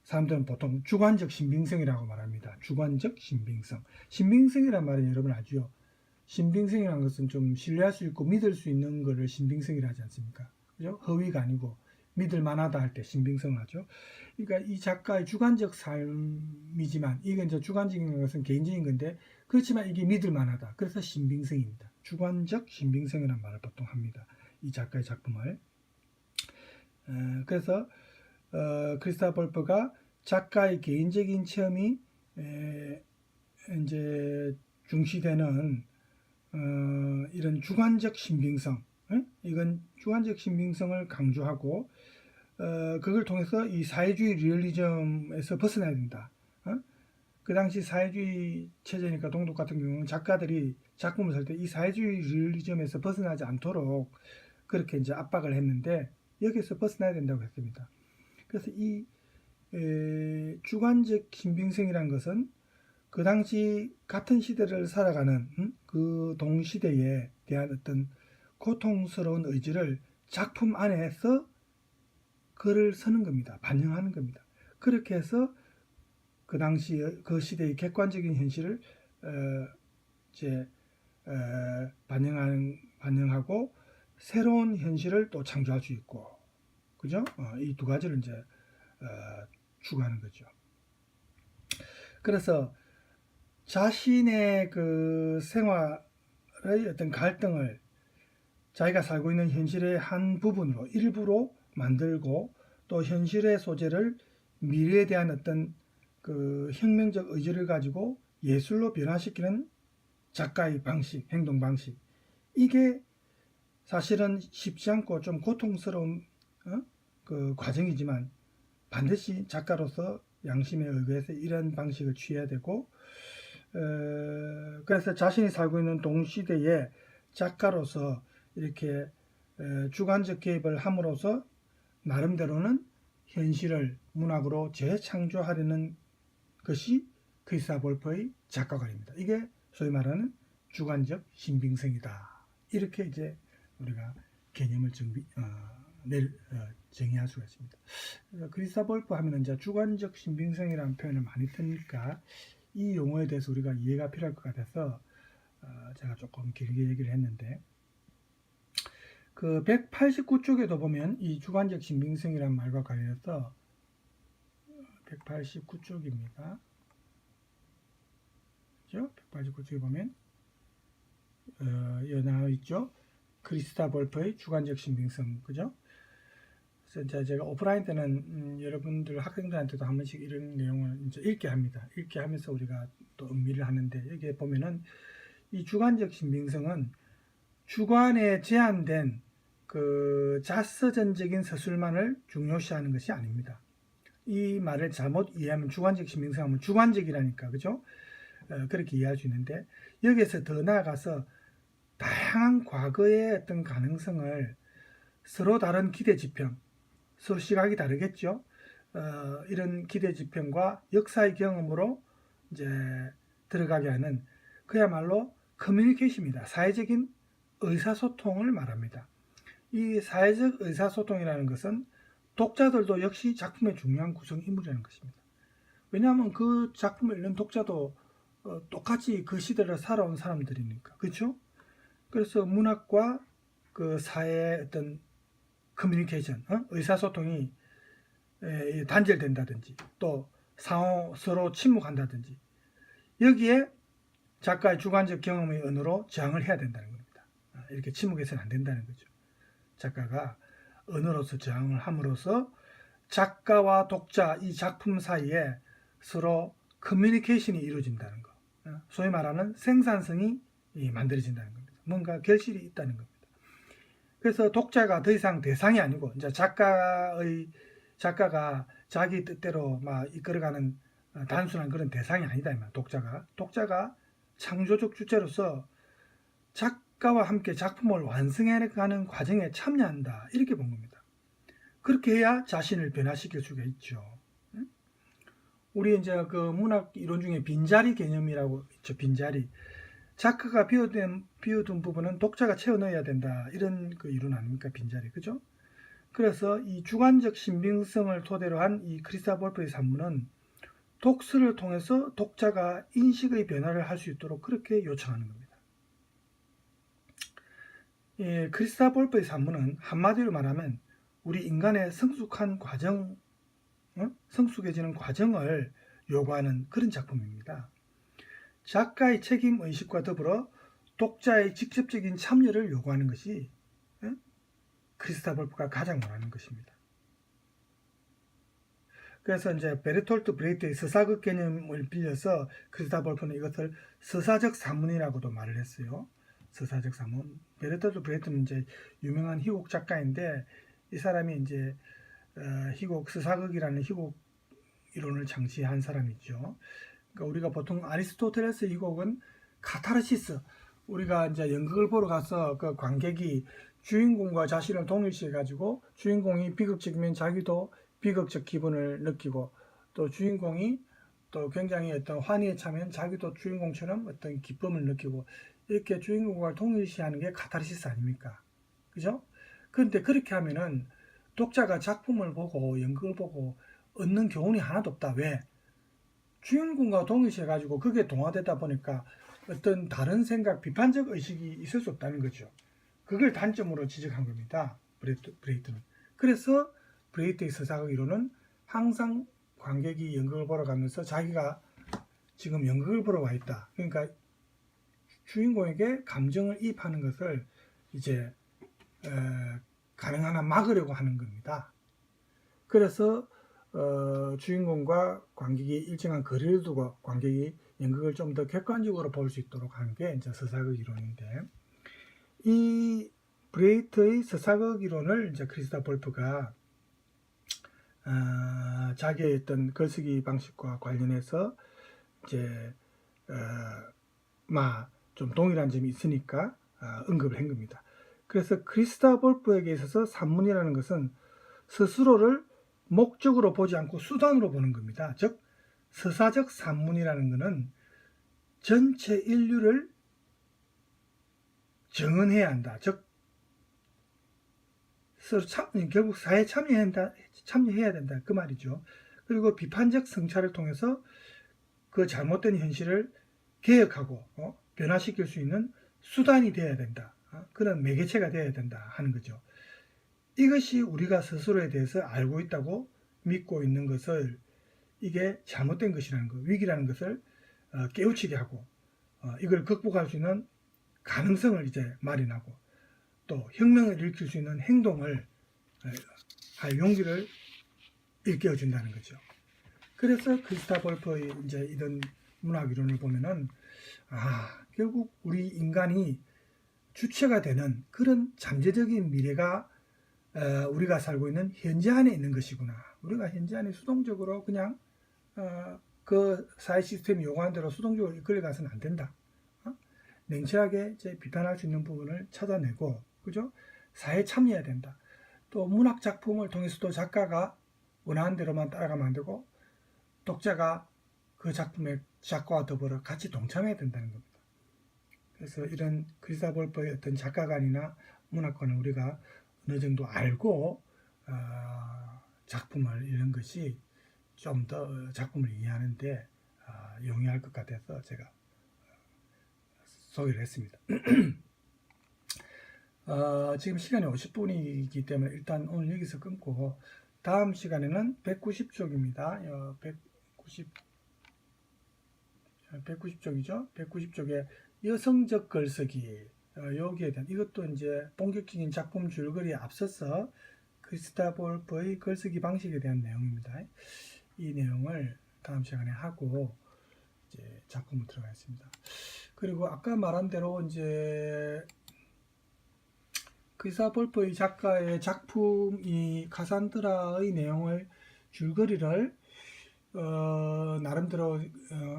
사람들은 보통 주관적 신빙성이라고 말합니다. 주관적 신빙성. 신빙성이란 말은 여러분 아죠. 신빙성이라는 것은 좀 신뢰할 수 있고 믿을 수 있는 것을 신빙성이라 하지 않습니까? 그죠? 허위가 아니고 믿을 만하다 할 때 신빙성을 하죠. 그러니까 이 작가의 주관적 삶이지만, 이건 이제 주관적인 것은 개인적인 건데, 그렇지만 이게 믿을 만하다. 그래서 신빙성입니다. 주관적 신빙성이라는 말을 보통 합니다. 이 작가의 작품을. 그래서 크리스타 볼프가 작가의 개인적인 체험이 이제 중시되는 이런 주관적 신빙성, 이건 주관적 신빙성을 강조하고, 그걸 통해서 이 사회주의 리얼리즘에서 벗어나야 된다. 그 당시 사회주의 체제니까 동독 같은 경우는 작가들이 작품을 쓸 때 이 사회주의 리얼리즘에서 벗어나지 않도록 그렇게 이제 압박을 했는데, 여기서 벗어나야 된다고 했습니다. 그래서 이 주관적 신빙성이라는 것은 그 당시 같은 시대를 살아가는 그 동시대에 대한 어떤 고통스러운 의지를 작품 안에서 글을 쓰는 겁니다. 반영하는 겁니다. 그렇게 해서 그 당시 그 시대의 객관적인 현실을 반영하고 새로운 현실을 또 창조할 수 있고, 그죠? 이 두 가지를 이제 추구하는 거죠. 그래서 자신의 그 생활의 어떤 갈등을 자기가 살고 있는 현실의 한 부분으로, 일부로 만들고, 또 현실의 소재를 미래에 대한 어떤 그 혁명적 의지를 가지고 예술로 변화시키는 작가의 방식, 행동 방식, 이게 사실은 쉽지 않고 좀 고통스러운 그 과정이지만, 반드시 작가로서 양심에 의거해서 이런 방식을 취해야 되고, 그래서 자신이 살고 있는 동시대에 작가로서 이렇게 주관적 개입을 함으로써 나름대로는 현실을 문학으로 재창조하려는 것이 크리스타 볼프의 작가관입니다. 이게 소위 말하는 주관적 신빙성이다. 이렇게 이제 우리가 개념을 정의할 수가 있습니다. 크리스타 볼프 하면 이제 주관적 신빙성이라는 표현을 많이 쓰니까 이 용어에 대해서 우리가 이해가 필요할 것 같아서 제가 조금 길게 얘기를 했는데, 그 189쪽에도 보면 이 주관적 신빙성이라는 말과 관련해서 189쪽입니다. 그죠? 189쪽에 보면 여기 나와 있죠. 크리스타 볼프의 주관적 신빙성, 그죠? 그래서 제가 오프라인 때는 여러분들 학생들한테도 한 번씩 이런 내용을 이제 읽게 합니다. 읽게 하면서 우리가 또 음미를 하는데, 여기에 보면은 이 주관적 신빙성은 주관에 제한된 그 자서전적인 서술만을 중요시하는 것이 아닙니다. 이 말을 잘못 이해하면 주관적 신빙성하면 주관적이라니까, 그죠? 그렇게 이해할 수 있는데, 여기에서 더 나아가서 다양한 과거의 어떤 가능성을 서로 다른 기대 지평, 서로 시각이 다르겠죠. 이런 기대 지평과 역사의 경험으로 이제 들어가게 하는, 그야말로 커뮤니케이션입니다. 사회적인 의사소통을 말합니다. 이 사회적 의사소통이라는 것은 독자들도 역시 작품의 중요한 구성 인물이라는 것입니다. 왜냐하면 그 작품을 읽는 독자도 똑같이 그 시대를 살아온 사람들이니까, 그렇죠? 그래서 문학과 그 사회의 어떤 커뮤니케이션, 의사소통이 단절된다든지, 또 서로 침묵한다든지, 여기에 작가의 주관적 경험의 언어로 저항을 해야 된다는 겁니다. 이렇게 침묵해서는 안 된다는 거죠. 작가가 언어로서 저항을 함으로써 작가와 독자, 이 작품 사이에 서로 커뮤니케이션이 이루어진다는 거, 소위 말하는 생산성이 만들어진다는 겁니다. 뭔가 결실이 있다는 겁니다. 그래서 독자가 더 이상 대상이 아니고 이제 작가가 자기 뜻대로 막 이끌어가는 단순한 그런 대상이 아니다 이 말. 독자가 창조적 주체로서 작가와 함께 작품을 완성해가는 과정에 참여한다 이렇게 본 겁니다. 그렇게 해야 자신을 변화시킬 수가 있죠. 우리 이제 그 문학 이론 중에 빈자리 개념이라고 있죠. 빈자리. 작가가 비워둔 부분은 독자가 채워 넣어야 된다. 이런 그 이론 아닙니까? 빈자리. 그죠? 그래서 이 주관적 신빙성을 토대로 한 이 크리스토퍼 볼프의 산문은 독서를 통해서 독자가 인식의 변화를 할 수 있도록 그렇게 요청하는 겁니다. 예, 크리스토퍼 볼프의 산문은 한마디로 말하면 우리 인간의 성숙한 과정, 성숙해지는 과정을 요구하는 그런 작품입니다. 작가의 책임의식과 더불어 독자의 직접적인 참여를 요구하는 것이 크리스토퍼 볼프가 가장 원하는 것입니다. 그래서 이제 베르톨트 브레이트의 서사극 개념을 빌려서 크리스토퍼 볼프는 이것을 서사적 산문이라고도 말을 했어요. 서사적 산문. 베르톨트 브레이트는 이제 유명한 희곡 작가인데 이 사람이 이제 희곡 서사극이라는 희곡 이론을 창시한 사람이죠. 그러니까 우리가 보통 아리스토텔레스 희곡은 카타르시스, 우리가 이제 연극을 보러 가서 그 관객이 주인공과 자신을 동일시해 가지고 주인공이 비극적이면 자기도 비극적 기분을 느끼고 또 주인공이 또 굉장히 어떤 환희에 차면 자기도 주인공처럼 어떤 기쁨을 느끼고 이렇게 주인공과 동일시하는 게 카타르시스 아닙니까? 그죠? 그런데 그렇게 하면은 독자가 작품을 보고 연극을 보고 얻는 교훈이 하나도 없다. 왜? 주인공과 동일시해 가지고 그게 동화되다 보니까 어떤 다른 생각, 비판적 의식이 있을 수 없다는 거죠. 그걸 단점으로 지적한 겁니다. 브레이트는. 그래서 브레이트의 서사극 이론은 항상 관객이 연극을 보러 가면서 자기가 지금 연극을 보러 와 있다. 그러니까 주인공에게 감정을 이입하는 것을 이제 가능한 한 막으려고 하는 겁니다. 그래서 주인공과 관객이 일정한 거리를 두고 관객이 연극을 좀 더 객관적으로 볼 수 있도록 하는 게 이제 서사극 이론인데, 이 브레이트의 서사극 이론을 이제 크리스토퍼 볼프가 자기의 어떤 글쓰기 방식과 관련해서 이제 좀 동일한 점이 있으니까 언급을 한 겁니다. 그래서 크리스토퍼 볼프에게 있어서 산문이라는 것은 스스로를 목적으로 보지 않고 수단으로 보는 겁니다. 즉 서사적 산문이라는 것은 전체 인류를 정언해야 한다. 즉 결국 사회에 참여해야 된다. 그 말이죠. 그리고 비판적 성찰을 통해서 그 잘못된 현실을 개혁하고 변화시킬 수 있는 수단이 되어야 된다. 그런 매개체가 되어야 된다 하는 거죠. 이것이 우리가 스스로에 대해서 알고 있다고 믿고 있는 것을, 이게 잘못된 것이라는 것, 위기라는 것을 깨우치게 하고 이걸 극복할 수 있는 가능성을 이제 마련하고 또 혁명을 일으킬 수 있는 행동을 할 용기를 일깨워 준다는 거죠. 그래서 크리스토퍼 볼프의 이제 이런 문학 이론을 보면은 결국 우리 인간이 주체가 되는 그런 잠재적인 미래가 우리가 살고 있는 현재 안에 있는 것이구나. 우리가 현재 안에 수동적으로 그냥 그 사회 시스템이 요구하는 대로 수동적으로 이끌려가서는 안 된다. 냉철하게 이제 비판할 수 있는 부분을 찾아내고, 그죠? 사회에 참여해야 된다. 또 문학 작품을 통해서도 작가가 원하는 대로만 따라가면 안 되고 독자가 그 작품의 작가와 더불어 같이 동참해야 된다는 겁니다. 그래서 이런 크리스토퍼 볼프의 어떤 작가관이나 문학관을 우리가 어느 정도 알고 작품을 읽는 것이 좀 더 작품을 이해하는데 용이할 것 같아서 제가 소개를 했습니다. 지금 시간이 50분이기 때문에 일단 오늘 여기서 끊고 다음 시간에는 190쪽입니다. 190쪽이죠. 190쪽에 여성적 글쓰기, 여기에 대한, 이것도 이제 본격적인 작품 줄거리에 앞서서 크리스토퍼 볼프의 글쓰기 방식에 대한 내용입니다. 이 내용을 다음 시간에 하고 이제 작품을 들어가겠습니다. 그리고 아까 말한 대로 이제 크리스토퍼 볼프의 작가의 작품 이 카산드라의 내용을 줄거리를 나름대로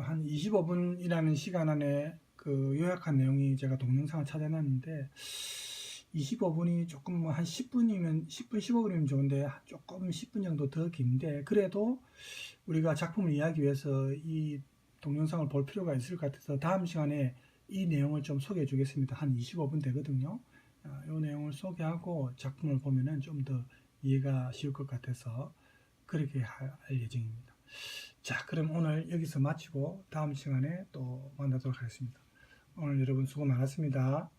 한 25분이라는 시간 안에 그 요약한 내용이 제가 동영상을 찾아놨는데 25분이 조금 한 10분이면 10분 15분이면 좋은데 조금 10분 정도 더 긴데 그래도 우리가 작품을 이해하기 위해서 이 동영상을 볼 필요가 있을 것 같아서 다음 시간에 이 내용을 좀 소개해 주겠습니다. 한 25분 되거든요. 이 내용을 소개하고 작품을 보면은 좀 더 이해가 쉬울 것 같아서 그렇게 할 예정입니다. 자, 그럼 오늘 여기서 마치고 다음 시간에 또 만나도록 하겠습니다. 오늘 여러분 수고 많았습니다.